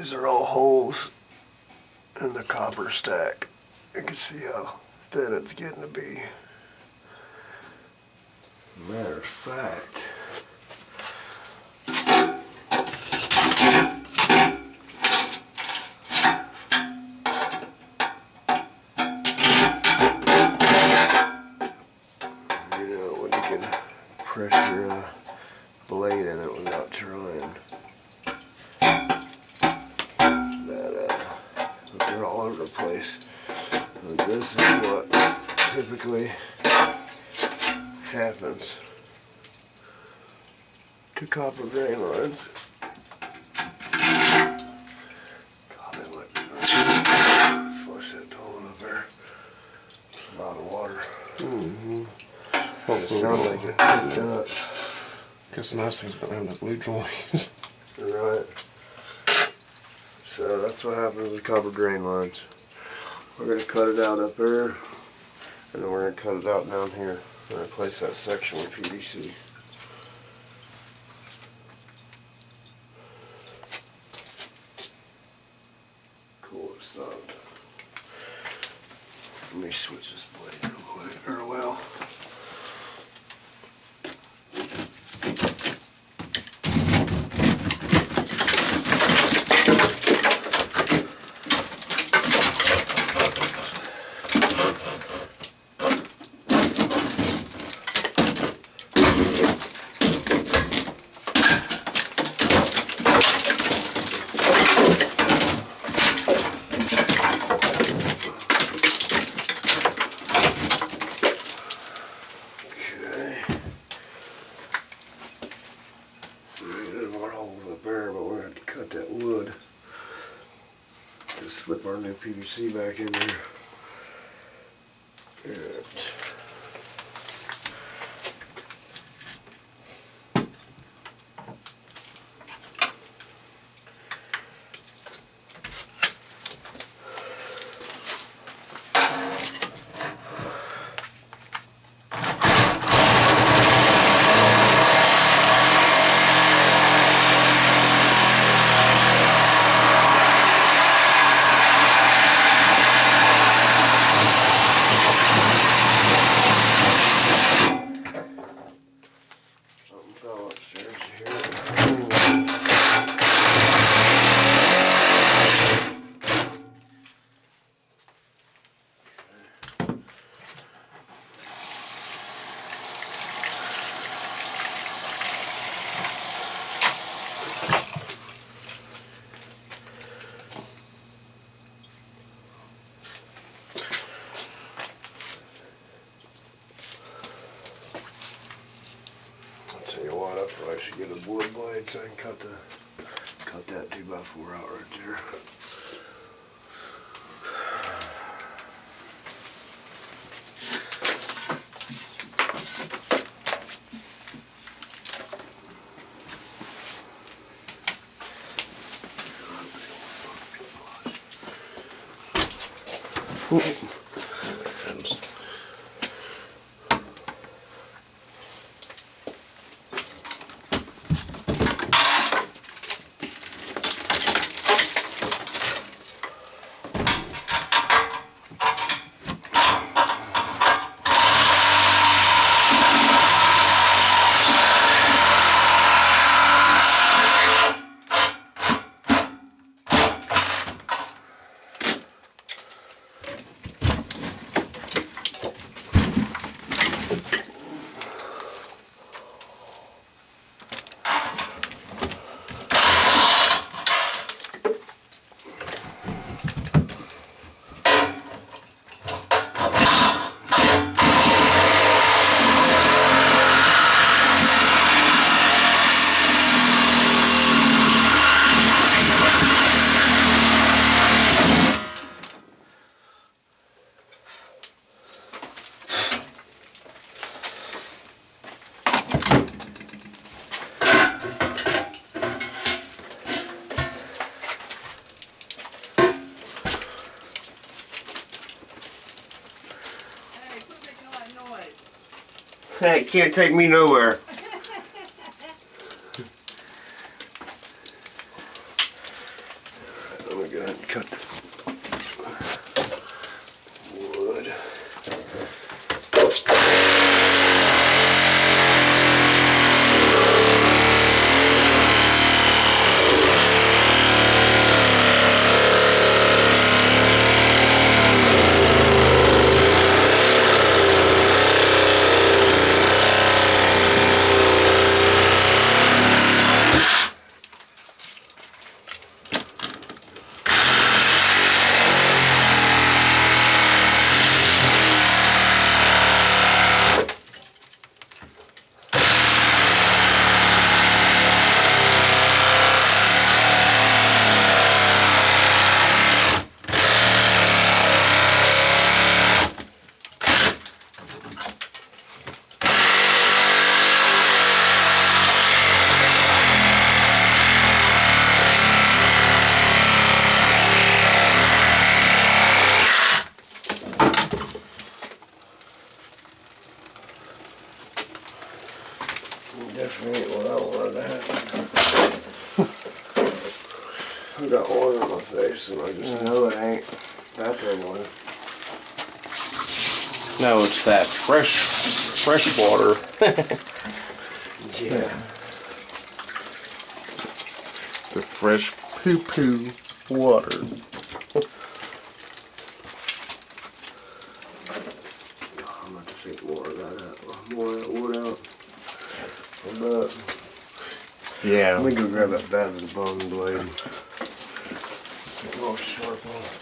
These are all holes in the copper stack. You can see how thin it's getting to be. Matter of fact, you know, when you can press your blade in it without trying. They're all over the place. And this is what typically happens to copper drain lines. God, they might be flush that toilet up there. A lot of water. It sounds like it picked up. Guess the nice thing's about having a glue joint. Right. So that's what happens with copper drain lines. We're going to cut it out up there, and then we're going to cut it out down here and replace that section with PVC. Cool, it's not. Let me switch this blade real quick, or well. Slip our new PVC back in there. Good. I should get a wood blade so I can cut that 2x4 out right there. Hey, it can't take me nowhere. ahead and cut the wood. Definitely ain't what I wanted to happen. I got oil on my face and I just know it ain't bathroom oil. No, it's that fresh water. Yeah. The fresh poo-poo water. I'm gonna take more of that out. More of that wood out. But Yeah. let me go grab that bad of the bone blade. It's a little sharp one.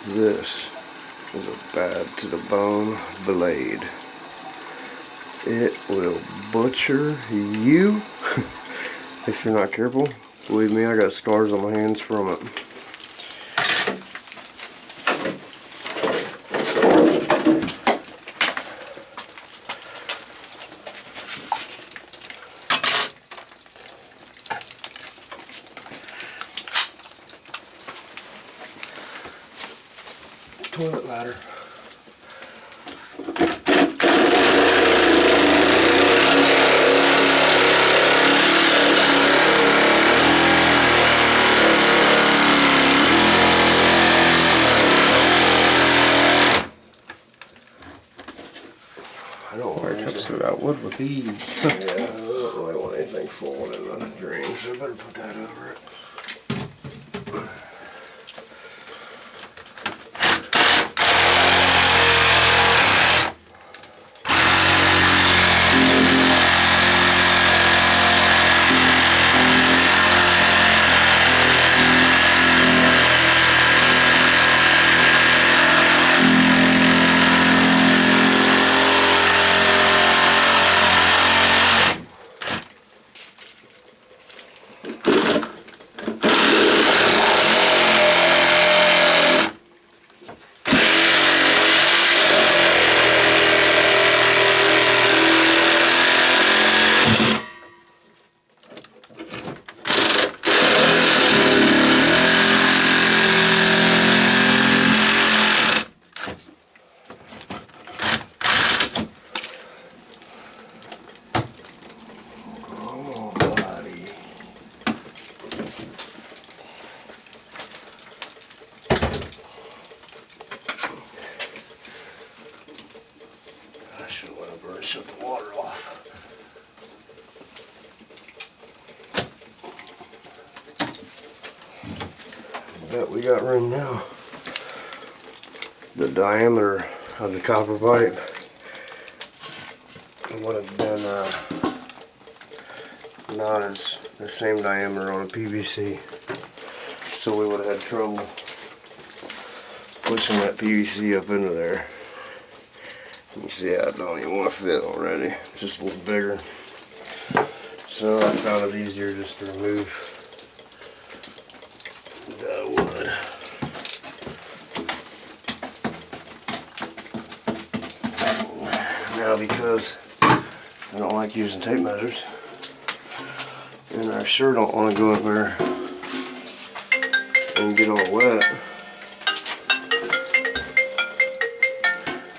This is a bad to the bone blade. It will butcher you if you're not careful. Believe me, I got scars on my hands from it. Toilet ladder. I don't want It cuts through that wood with ease. Yeah, I don't really want anything falling in the drain, so I better put that over it. Shut the water off. Bet we got room now. The diameter of the copper pipe would have been not as the same diameter on a PVC, so we would have had trouble pushing that PVC up into there. You see, I don't even want to fit already. It's just a little bigger. So I found it easier just to remove the wood. Now, because I don't like using tape measures, and I sure don't want to go up there and get all wet,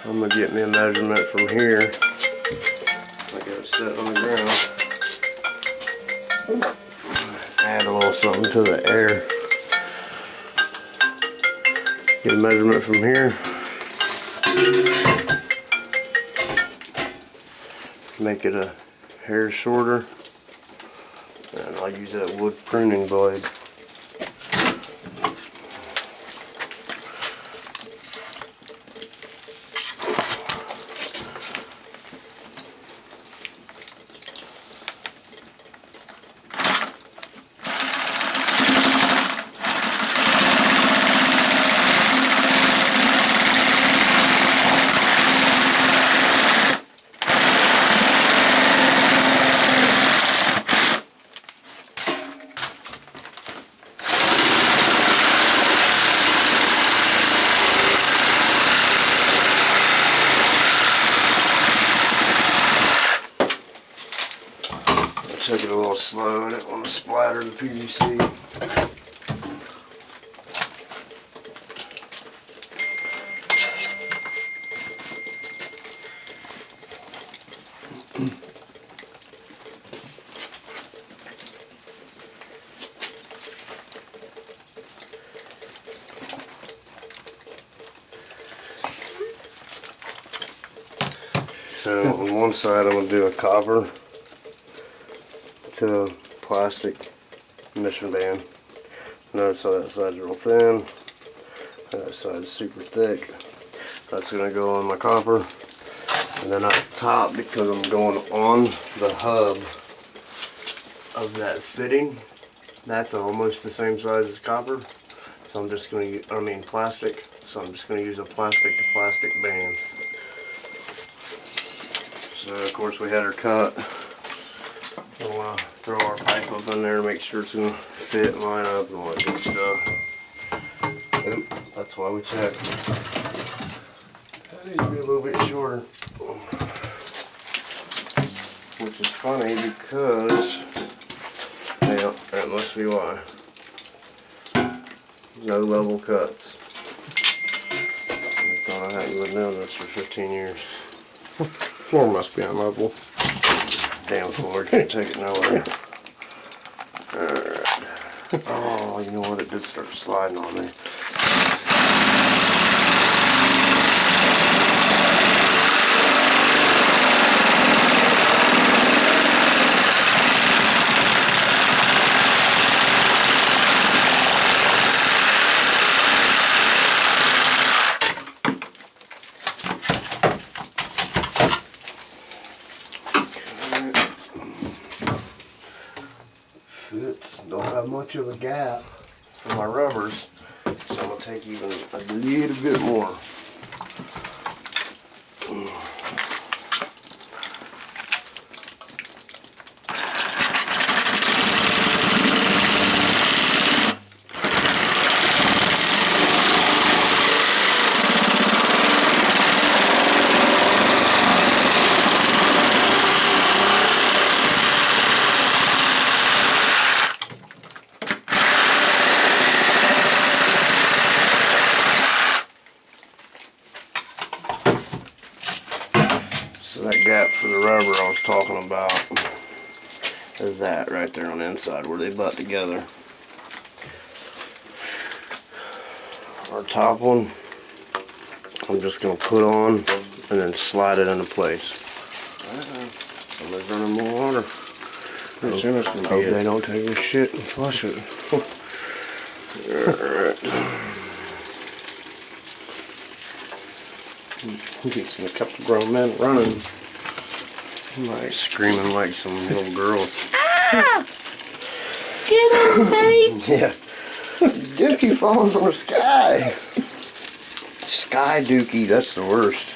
I'm gonna get me a measurement from here. I got it set on the ground. Add a little something to the air. Get a measurement from here. Make it a hair shorter. And I'll use that wood pruning blade. Took it a little slow. I didn't want to splatter the PVC. So on one side I'm going to do a copper to plastic mission band. Notice how that side's real thin, that side's super thick. That's going to go on my copper. And then up top, because I'm going on the hub of that fitting, that's almost the same size as copper. So I'm just going to, plastic. So I'm just going to use a plastic to plastic band. So of course we had her cut. We'll throw our pipe up in there to make sure it's going to fit and line up and all that good stuff. Oop, that's why we check. That needs to be a little bit shorter. Which is funny because, yeah, that must be why. No level cuts. I thought I hadn't been doing this for 15 years. Floor must be unlevel. Damn floor, can't take it nowhere. Alright. Oh, you know what? It did start sliding on me. Don't have much of a gap for my rubbers, so I'm going to take even a little bit more. for the rubber I was talking about is that right there on the inside where they butt together. Our top one, I'm just going to put on and then slide it into place. Somebody's running more water. Pretty soon it's gonna be Hope they don't take this shit and flush it. Alright. You can see a couple grown men running. Like screaming like some little girl. Ah! Get him, babe! Yeah. Dookie falling from the sky. Sky dookie, that's the worst.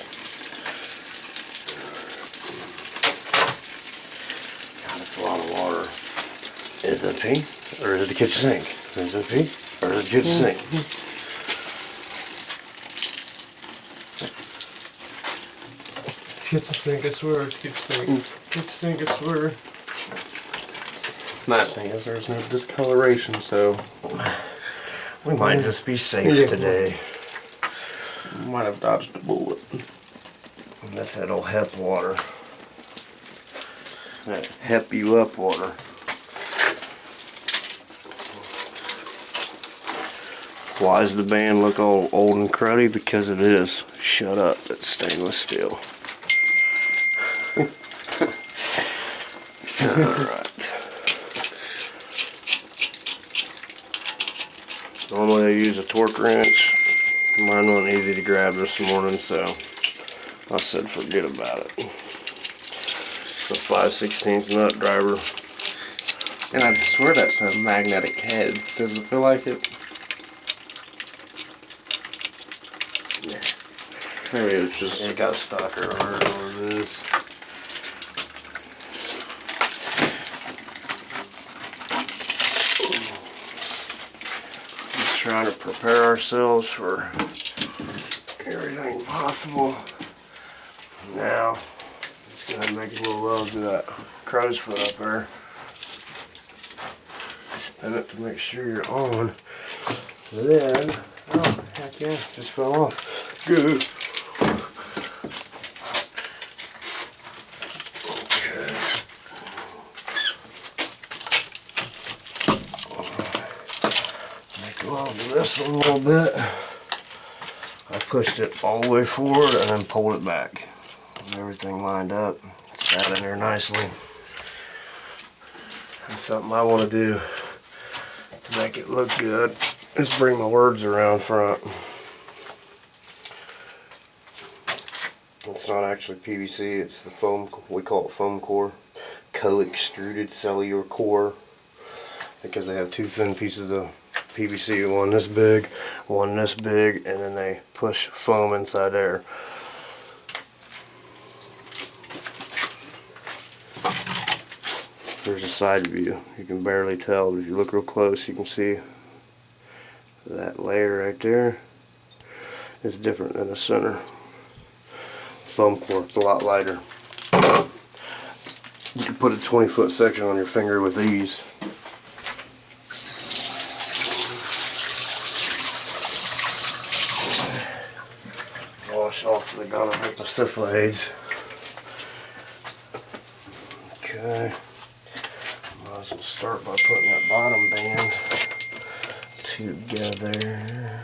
God, that's a lot of water. Is it pee? Or is it the kitchen sink? Is it pee? Or is it the kitchen sink? Kitchen sink, I swear. Kitchen sink. Kitchen sink, I swear. Nice thing is there's no discoloration, so We might just be safe today. might have dodged a bullet. That's that old hep water. That hep you up water. Why does the band look all old and cruddy? Because it is. Shut up, it's stainless steel. Alright. Normally I use a torque wrench. Mine wasn't easy to grab this morning, so I said forget about it. It's a 5/16 nut driver. And I swear that's a magnetic head. Does it feel like it? Maybe it's just... It got stuck or whatever it is. Just trying to prepare ourselves for everything possible. Now, just gotta make a little love to that crow's foot up there. Spin it to make sure you're on. Then, oh heck yeah, just fell off. Good. This one a little bit. I pushed it all the way forward and then pulled it back. And everything lined up. Sat in there nicely. That's something I want to do to make it look good. Just bring my words around front. It's not actually PVC, it's the foam, we call it foam core. Co-extruded cellular core. Because they have two thin pieces of PVC, one this big, and then they push foam inside there. There's a side view. You can barely tell, but if you look real close, you can see that layer right there is different than the center. Foam core, it's a lot lighter. You can put a 20-foot section on your finger with ease. Wash off the gun with the syphilades. Okay. Might as well start by putting that bottom band together.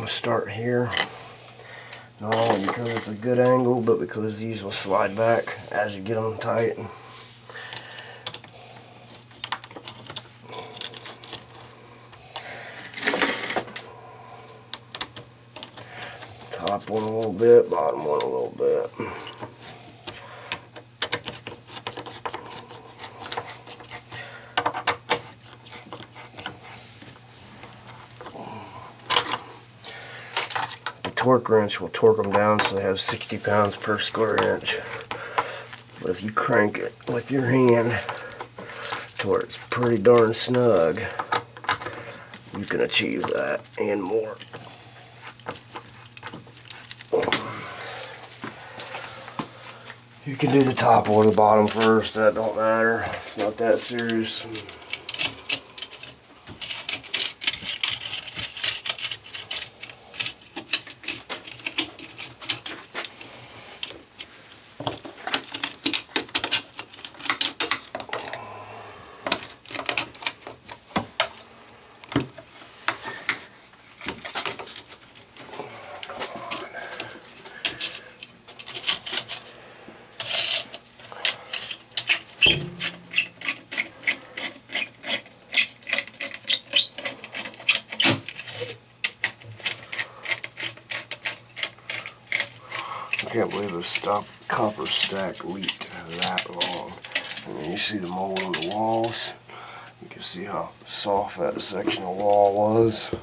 Start here, not only because it's a good angle, but because these will slide back as you get them tight. Top one a little bit, bottom one a little bit. torque wrench will torque them down so they have 60 pounds per square inch. But if you crank it with your hand to where it's pretty darn snug, you can achieve that and more. You can do the top or the bottom first, that don't matter. It's not that serious. I can't believe the copper stack leaked that long. And then you see the mold on the walls. You can see how soft that section of wall was.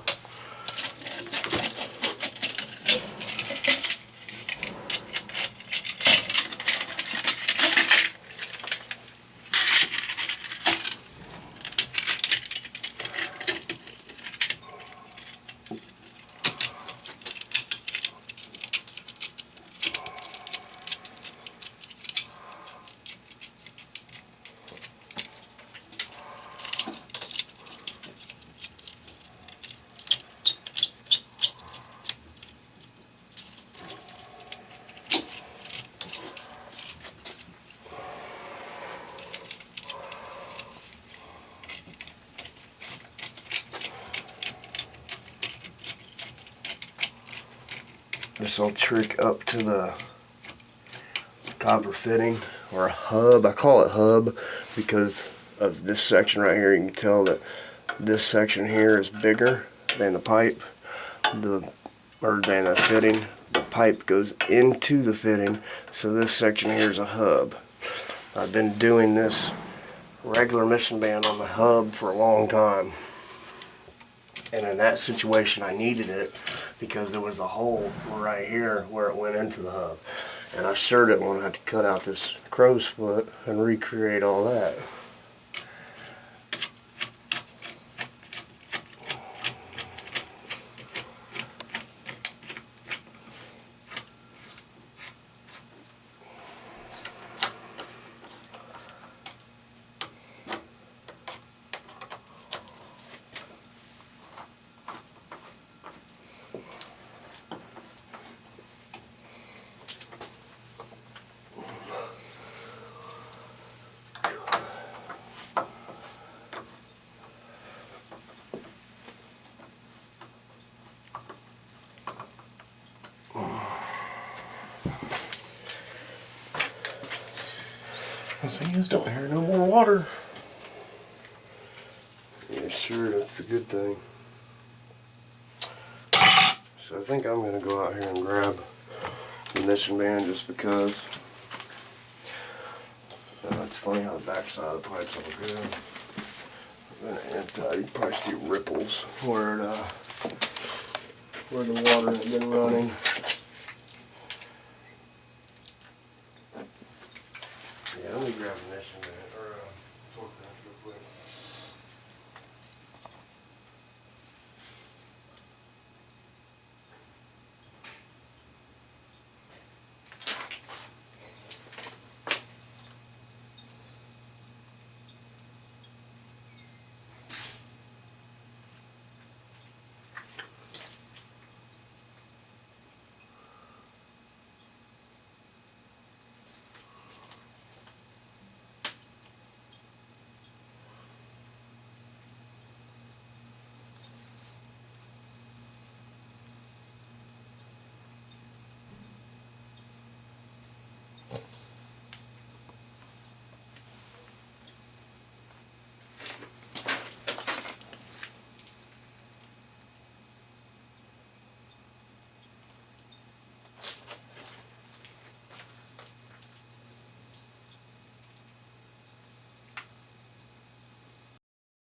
This will trick up to the copper fitting or a hub. I call it hub because of this section right here. You can tell that this section here is bigger than the pipe, or than the fitting. The pipe goes into the fitting, so this section here is a hub. I've been doing this regular mission band on the hub for a long time. And in that situation, I needed it because there was a hole right here where it went into the hub. And I sure didn't want to have to cut out this crow's foot and recreate all that. Thing is, don't hear no more water. Yeah, sure, that's the good thing. So I think I'm going to go out here and grab the mission band just because. It's funny how the back side of the pipe's all good. And the inside, you can probably see ripples where the water has been running.